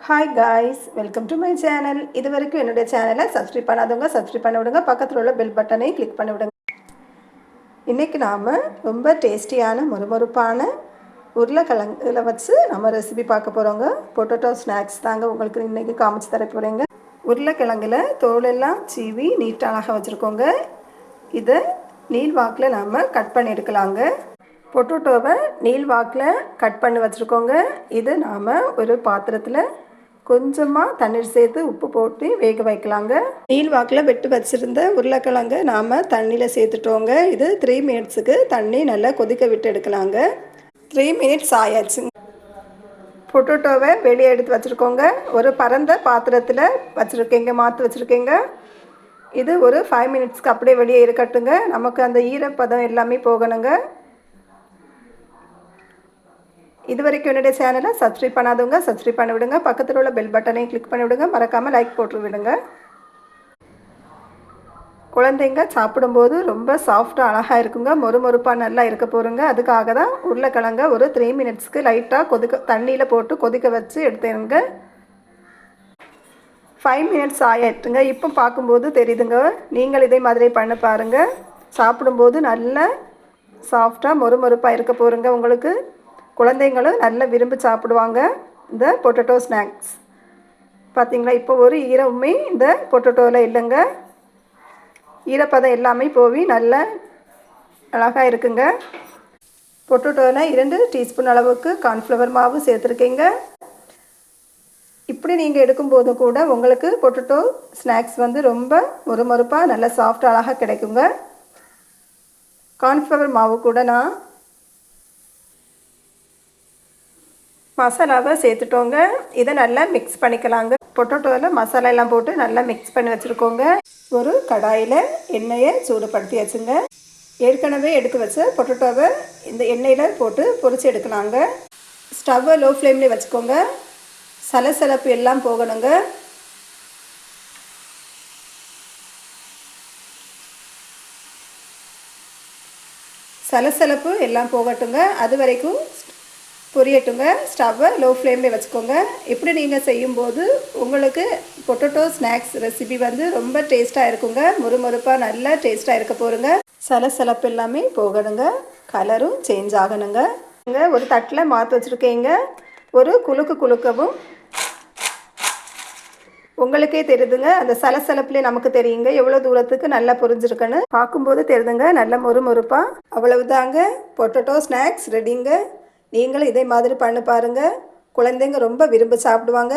Hi guys, welcome to my channel. இது வரைக்கும் என்னுடைய சேனலை சப்ஸ்கிரைப் பண்ணாதவங்க சப்ஸ்கிரைப் பண்ணி விடுங்க. பக்கத்தில் உள்ள பெல் பட்டனை கிளிக் பண்ணி விடுங்க. இன்றைக்கி நாம் ரொம்ப டேஸ்டியான மொறுமொறுப்பான உருளைக்கிழங்குல வச்சு நம்ம ரெசிபி பார்க்க போகிறோங்க. பொட்டேட்டோ ஸ்நாக்ஸ் தாங்க உங்களுக்கு இன்றைக்கி காமிச்சு தர போகிறேங்க. உருளைக்கிழங்குல தோலெல்லாம் சீவி நீட்டாக அழகாக வச்சுருக்கோங்க. இதை நீள் வாக்கில் நாம் கட் பண்ணி எடுக்கலாங்க. பொட்டேட்டோவை நீள் வாக்கில் கட் பண்ணி வச்சுருக்கோங்க. இது நாம் ஒரு பாத்திரத்தில் கொஞ்சமாக தண்ணீர் சேர்த்து உப்பு போட்டு வேக வைக்கலாங்க. நீள் வாக்கில் வெட்டு வச்சுருந்த உருளைக்கிழங்கு நாம் தண்ணியில் சேர்த்துட்டோங்க. இது 3 மினிட்ஸுக்கு தண்ணி நல்லா கொதிக்க விட்டு எடுக்கலாங்க. 3 மினிட்ஸ் ஆயாச்சுங்க. பொட்டேட்டோவை வெளியே எடுத்து வச்சுருக்கோங்க. ஒரு பரந்த பாத்திரத்தில் வச்சுருக்கேங்க, மாற்றி வச்சுருக்கேங்க. இது ஒரு 5 மினிட்ஸ்க்கு அப்படியே வெளியே இருக்கட்டுங்க. நமக்கு அந்த ஈரப்பதம் எல்லாமே போகணுங்க. இது வரைக்கும் என்னுடைய சேனலை சப்ஸ்கிரைப் பண்ணாதவங்க சப்ஸ்கிரைப் பண்ணி விடுங்க. பக்கத்தில் உள்ள பெல் பட்டனையும் கிளிக் பண்ணி விடுங்க. மறக்காமல் லைக் போட்டு விடுங்க. குழந்தைங்க சாப்பிடும்போது ரொம்ப சாஃப்டாக அழகாக இருக்குங்க. மொறுமொறுப்பாக நல்லா இருக்க போகிறோங்க. அதுக்காக தான் உருளைக்கிழங்க ஒரு 3 மினிட்ஸ்க்கு லைட்டாக தண்ணியில் போட்டு கொதிக்க வச்சு எடுத்துருங்க. 5 மினிட்ஸ் ஆகிட்டுங்க. இப்போ பார்க்கும்போது தெரியுதுங்க. நீங்கள் இதே மாதிரி பண்ண பாருங்கள். சாப்பிடும்போது நல்ல சாஃப்டாக மொறுமொறுப்பாக இருக்க போகிறோங்க. உங்களுக்கு குழந்தைங்களும் நல்லா விரும்பி சாப்பிடுவாங்க இந்த பொட்டேட்டோ ஸ்நாக்ஸ். பார்த்திங்களா, இப்போ ஒரு ஈரமே இந்த பொட்டேட்டோவில் இல்லைங்க. ஈரப்பதம் எல்லாமே போய் நல்லா அழகாக இருக்குங்க. பொட்டேட்டோவில் 2 டீஸ்பூன் அளவுக்கு கார்ன்ஃப்ளவர் மாவு சேர்த்துருக்கேங்க. இப்படி நீங்கள் எடுக்கும்போது கூட உங்களுக்கு பொட்டேட்டோ ஸ்நாக்ஸ் வந்து ரொம்ப மொறுமொறுப்பாக நல்லா சாஃப்டாக அழகாக கிடைக்குங்க. கார்ன்ஃப்ளவர் மாவு கூட நான் மசாலாவை சேர்த்துட்டோங்க. இதை நல்லா மிக்ஸ் பண்ணிக்கலாங்க. பொட்டேட்டோவில் மசாலா எல்லாம் போட்டு நல்லா மிக்ஸ் பண்ணி வச்சுருக்கோங்க. ஒரு கடாயில் எண்ணெயை சூடுபடுத்தி வச்சுங்க. ஏற்கனவே எடுத்து வச்ச பொட்டேட்டோவை இந்த எண்ணெயில் போட்டு பொரிச்சு எடுக்கலாங்க. ஸ்டவ்வை லோ ஃப்ளேம்லேயே வச்சுக்கோங்க. சலசலப்பு எல்லாம் போகணுங்க. சலசலப்பு எல்லாம் போகட்டுங்க. அது வரைக்கும் பொரியட்டுங்க. ஸ்டவ்வை லோ ஃப்ளேம்லேயே வச்சுக்கோங்க. இப்படி நீங்கள் செய்யும்போது உங்களுக்கு பொட்டேட்டோ ஸ்நாக்ஸ் ரெசிபி வந்து ரொம்ப டேஸ்ட்டாக இருக்குங்க. மொறுமொறுப்பாக நல்லா டேஸ்ட்டாக இருக்க போகிறோங்க. சலசலப்பு எல்லாமே போகணுங்க. கலரும் சேஞ்ச் ஆகணுங்க. ஒரு தட்டில் மாற்றி வச்சுருக்கேங்க. ஒரு குலுக்கவும் உங்களுக்கே தெரியுதுங்க. அந்த சலசலப்புலேயே நமக்கு தெரியுங்க எவ்வளோ தூரத்துக்கு நல்லா புரிஞ்சிருக்குன்னு. பார்க்கும்போது தெரியுதுங்க நல்ல மொறுமொறுப்பாக. அவ்வளவுதாங்க, பொட்டேட்டோ ஸ்நாக்ஸ் ரெடிங்க. நீங்களும் இதே மாதிரி பண்ணி பாருங்கள். குழந்தைங்க ரொம்ப விரும்பி சாப்பிடுவாங்க.